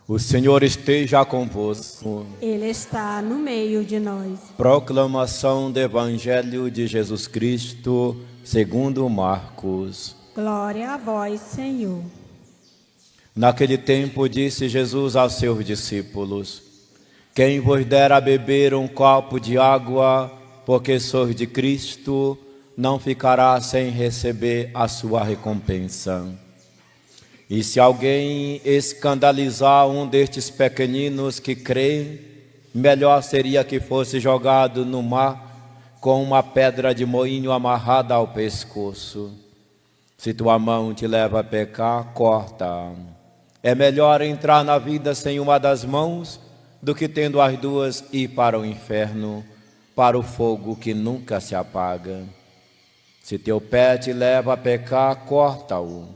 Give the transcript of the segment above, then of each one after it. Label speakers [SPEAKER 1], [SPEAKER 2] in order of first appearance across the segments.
[SPEAKER 1] O Senhor esteja convosco.
[SPEAKER 2] Ele está no meio de nós.
[SPEAKER 1] Proclamação do Evangelho de Jesus Cristo, segundo Marcos.
[SPEAKER 2] Glória a vós, Senhor.
[SPEAKER 1] Naquele tempo disse Jesus aos seus discípulos: Quem vos der a beber um copo de água, porque sois de Cristo, não ficará sem receber a sua recompensa. E se alguém escandalizar um destes pequeninos que creem, melhor seria que fosse jogado no mar com uma pedra de moinho amarrada ao pescoço. Se tua mão te leva a pecar, corta. É melhor entrar na vida sem uma das mãos do que tendo as duas ir para o inferno, para o fogo que nunca se apaga. Se teu pé te leva a pecar, corta-o.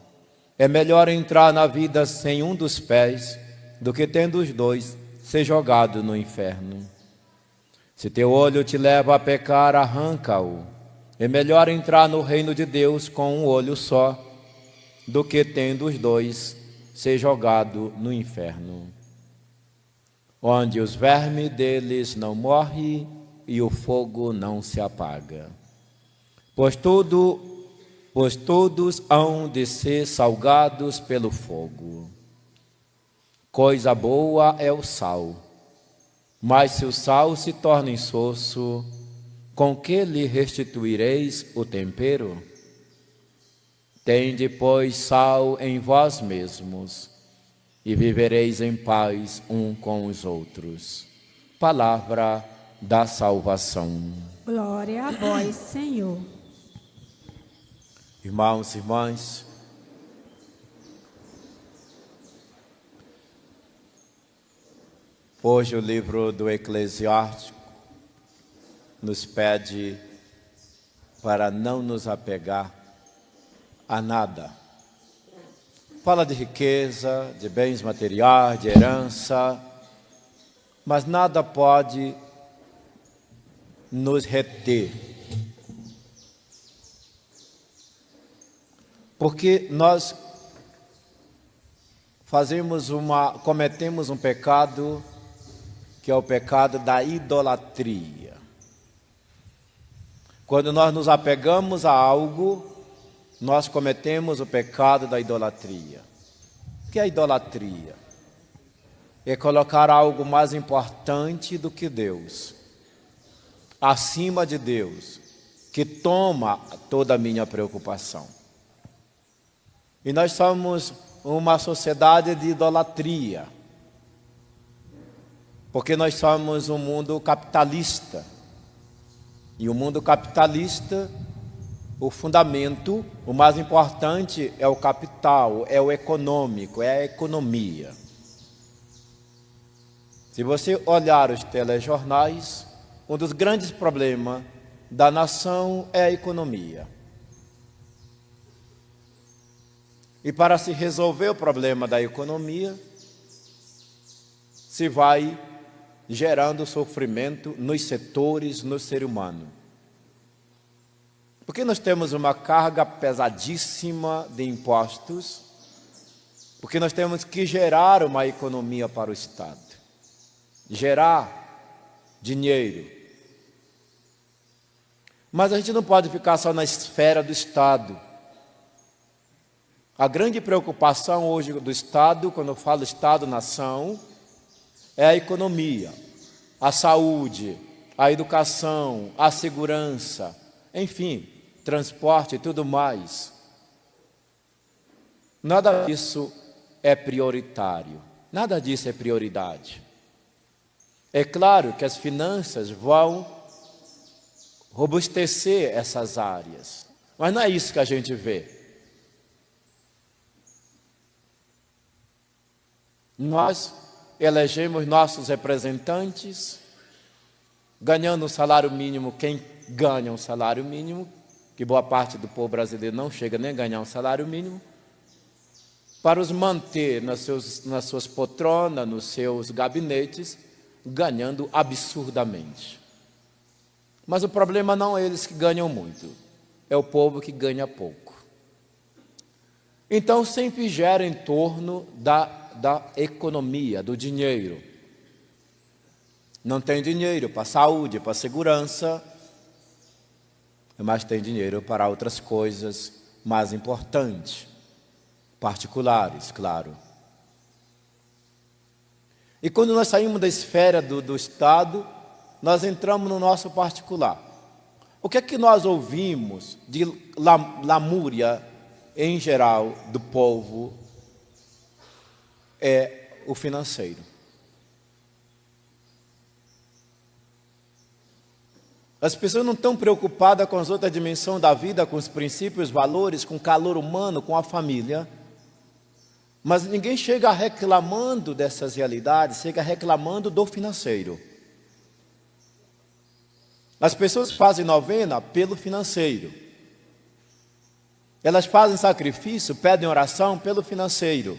[SPEAKER 1] É melhor entrar na vida sem um dos pés do que tendo os dois ser jogado no inferno. Se teu olho te leva a pecar, arranca-o. É melhor entrar no reino de Deus com um olho só do que tendo os dois ser jogado no inferno, onde os vermes deles não morrem e o fogo não se apaga. Pois todos hão de ser salgados pelo fogo. Coisa boa é o sal, mas se o sal se torna insosso, com que lhe restituireis o tempero? Tende, pois, sal em vós mesmos, e vivereis em paz um com os outros. Palavra da salvação.
[SPEAKER 2] Glória a vós, Senhor.
[SPEAKER 1] Irmãos e irmãs, hoje o livro do Eclesiástico nos pede para não nos apegar a nada. Fala de riqueza, de bens materiais, de herança, mas nada pode nos reter. Porque nós cometemos um pecado que é o pecado da idolatria. Quando nós nos apegamos a algo, nós cometemos o pecado da idolatria. O que é a idolatria? É colocar algo mais importante do que Deus, acima de Deus, que toma toda a minha preocupação. E nós somos uma sociedade de idolatria, porque nós somos um mundo capitalista. E o mundo capitalista, o fundamento, o mais importante é o capital, é o econômico, é a economia. Se você olhar os telejornais, um dos grandes problemas da nação é a economia. E para se resolver o problema da economia, se vai gerando sofrimento nos setores, no ser humano. Porque nós temos uma carga pesadíssima de impostos, porque nós temos que gerar uma economia para o Estado, gerar dinheiro. Mas a gente não pode ficar só na esfera do Estado. A grande preocupação hoje do Estado, quando eu falo Estado-nação, é a economia, a saúde, a educação, a segurança, enfim, transporte e tudo mais. Nada disso é prioritário, nada disso é prioridade. É claro que as finanças vão robustecer essas áreas, mas não é isso que a gente vê. Nós elegemos nossos representantes, ganhando o salário mínimo, quem ganha um salário mínimo, que boa parte do povo brasileiro não chega nem a ganhar um salário mínimo, para os manter nas suas poltronas, nos seus gabinetes, ganhando absurdamente. Mas o problema não é eles que ganham muito, é o povo que ganha pouco. Então sempre gira em torno da economia, do dinheiro. Não tem dinheiro para a saúde, para a segurança, mas tem dinheiro para outras coisas mais importantes, particulares, claro. E quando nós saímos da esfera do Estado, nós entramos no nosso particular. O que é que nós ouvimos de lamúria, em geral, do povo? É o financeiro. As pessoas não estão preocupadas com as outras dimensões da vida, com os princípios, valores, com o calor humano, com a família. Mas ninguém chega reclamando dessas realidades, chega reclamando do financeiro. As pessoas fazem novena pelo financeiro. Elas fazem sacrifício, pedem oração pelo financeiro.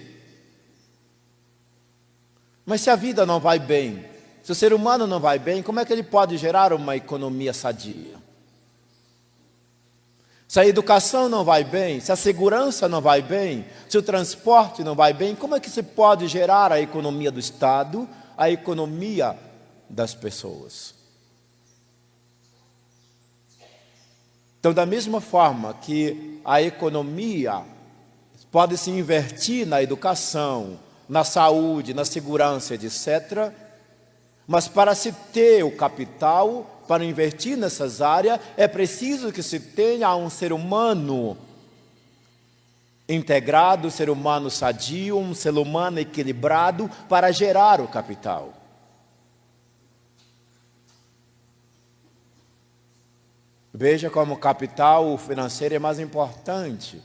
[SPEAKER 1] Mas se a vida não vai bem, se o ser humano não vai bem, como é que ele pode gerar uma economia sadia? Se a educação não vai bem, se a segurança não vai bem, se o transporte não vai bem, como é que se pode gerar a economia do Estado, a economia das pessoas? Então, da mesma forma que a economia pode se invertir na educação, na saúde, na segurança, etc., mas para se ter o capital, para investir nessas áreas, é preciso que se tenha um ser humano integrado, um ser humano sadio, um ser humano equilibrado para gerar o capital. Veja como o capital financeiro é mais importante,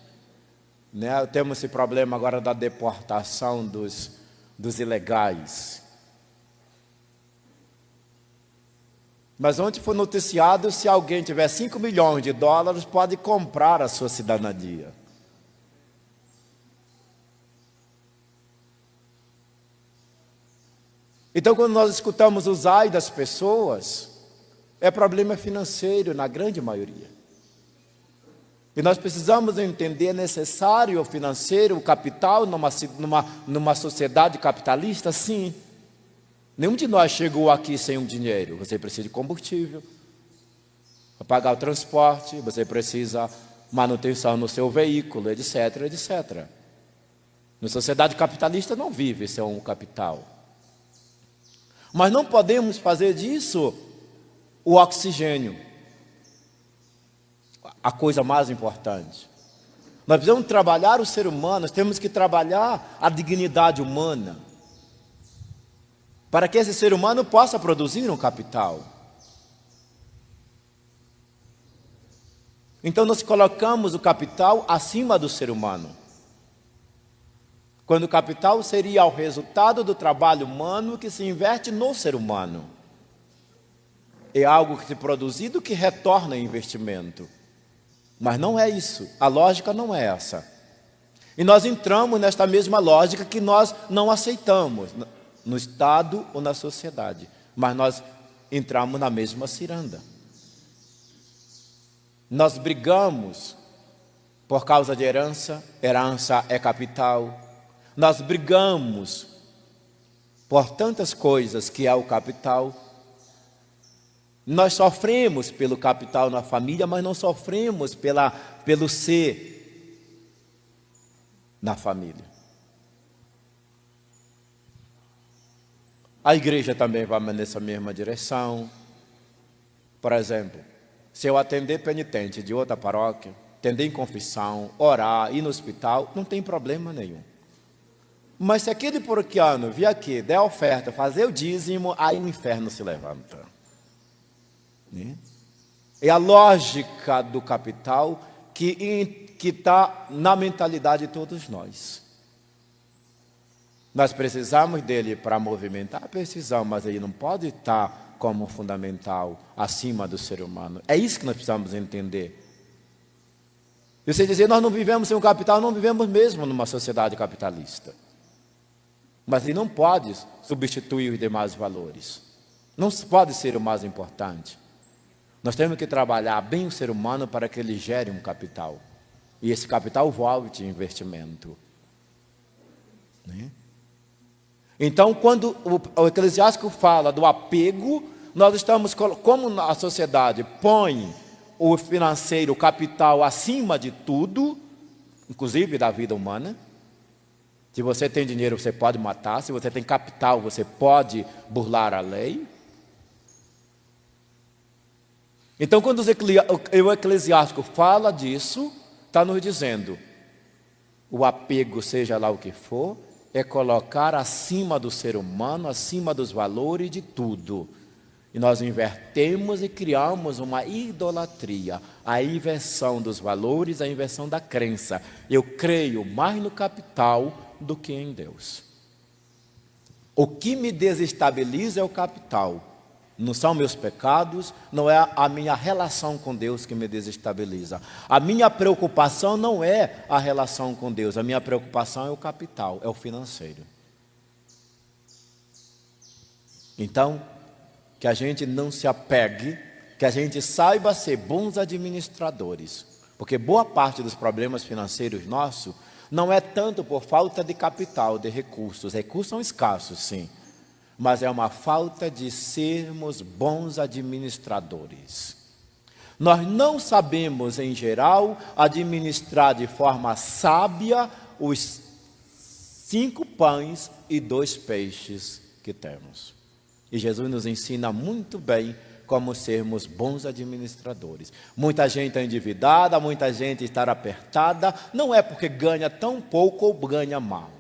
[SPEAKER 1] né? Temos esse problema agora da deportação dos ilegais. Mas ontem foi noticiado, se alguém tiver 5 milhões de dólares, pode comprar a sua cidadania. Então, quando nós escutamos os ai das pessoas, é problema financeiro na grande maioria. E nós precisamos entender, é necessário o financeiro, o capital numa sociedade capitalista? Sim. Nenhum de nós chegou aqui sem um dinheiro. Você precisa de combustível, para pagar o transporte, você precisa manutenção no seu veículo, etc, etc. Na sociedade capitalista não vive sem um capital. Mas não podemos fazer disso o oxigênio, a coisa mais importante. Nós precisamos trabalhar o ser humano, nós temos que trabalhar a dignidade humana, para que esse ser humano possa produzir um capital. Então nós colocamos o capital acima do ser humano, quando o capital seria o resultado do trabalho humano que se inverte no ser humano. É algo que é produzido que retorna em investimento. Mas não é isso, a lógica não é essa. E nós entramos nesta mesma lógica que nós não aceitamos no Estado ou na sociedade, mas nós entramos na mesma ciranda. Nós brigamos por causa de herança, herança é capital. Nós brigamos por tantas coisas que é o capital. Nós sofremos pelo capital na família, mas não sofremos pelo ser na família. A igreja também vai nessa mesma direção. Por exemplo, se eu atender penitente de outra paróquia, atender em confissão, orar, ir no hospital, não tem problema nenhum. Mas se aquele paroquiano vir aqui, der oferta, fazer o dízimo, aí o inferno se levanta. É a lógica do capital que está na mentalidade de todos nós. Nós precisamos dele para movimentar, precisamos, mas ele não pode estar como fundamental acima do ser humano. É isso que nós precisamos entender. E você dizer, nós não vivemos sem o capital, não vivemos mesmo numa sociedade capitalista. Mas ele não pode substituir os demais valores. Não pode ser o mais importante. Nós temos que trabalhar bem o ser humano para que ele gere um capital. E esse capital volte em investimento. Né? Então, quando o eclesiástico fala do apego, nós estamos, como a sociedade põe o financeiro, o capital acima de tudo, inclusive da vida humana. Se você tem dinheiro, você pode matar. Se você tem capital, você pode burlar a lei. Então, quando o eclesiástico fala disso, está nos dizendo, o apego, seja lá o que for, é colocar acima do ser humano, acima dos valores de tudo. E nós invertemos e criamos uma idolatria, a inversão dos valores, a inversão da crença. Eu creio mais no capital do que em Deus. O que me desestabiliza é o capital. Não são meus pecados, não é a minha relação com Deus que me desestabiliza. A minha preocupação não é a relação com Deus, a minha preocupação é o capital, é o financeiro. Então, que a gente não se apegue, que a gente saiba ser bons administradores, porque boa parte dos problemas financeiros nossos não é tanto por falta de capital, de recursos. Recursos são escassos, sim, mas é uma falta de sermos bons administradores. Nós não sabemos, em geral, administrar de forma sábia os 5 pães e 2 peixes que temos. E Jesus nos ensina muito bem como sermos bons administradores. Muita gente está endividada, muita gente está apertada, não é porque ganha tão pouco ou ganha mal,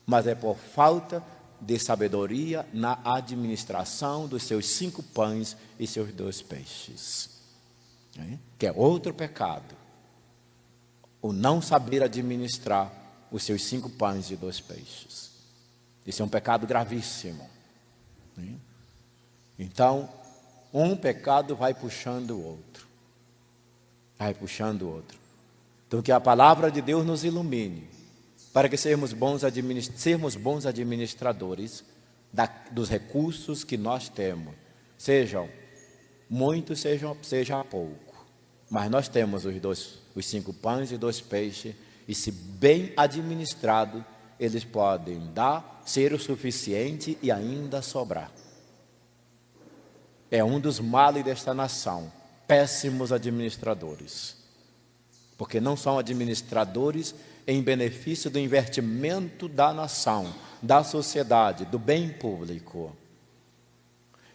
[SPEAKER 1] mas é por falta de sabedoria na administração dos seus 5 pães e seus 2 peixes. Que é outro pecado. O não saber administrar os seus 5 pães e 2 peixes. Isso é um pecado gravíssimo. Então, um pecado vai puxando o outro. Vai puxando o outro. Então, que a palavra de Deus nos ilumine, para que sermos bons administradores dos recursos que nós temos. Sejam muitos, seja pouco. Mas nós temos os 5 pães e 2 peixes, e se bem administrado, eles podem ser o suficiente e ainda sobrar. É um dos males desta nação, péssimos administradores. Porque não são administradores em benefício do investimento da nação, da sociedade, do bem público.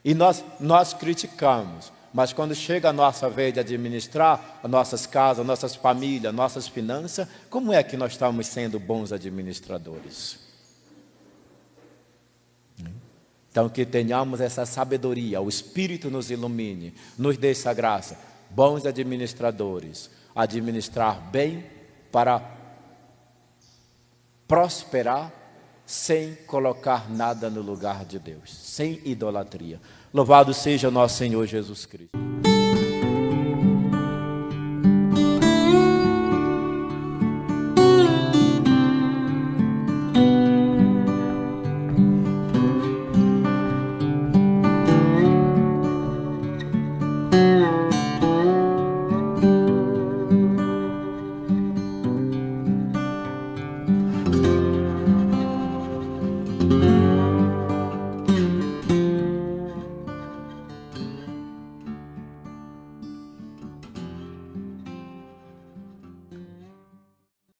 [SPEAKER 1] E nós criticamos, mas quando chega a nossa vez de administrar as nossas casas, nossas famílias, nossas finanças, como é que nós estamos sendo bons administradores? Então, que tenhamos essa sabedoria, o Espírito nos ilumine, nos dê essa graça, bons administradores, administrar bem para prosperar sem colocar nada no lugar de Deus, sem idolatria. Louvado seja nosso Senhor Jesus Cristo.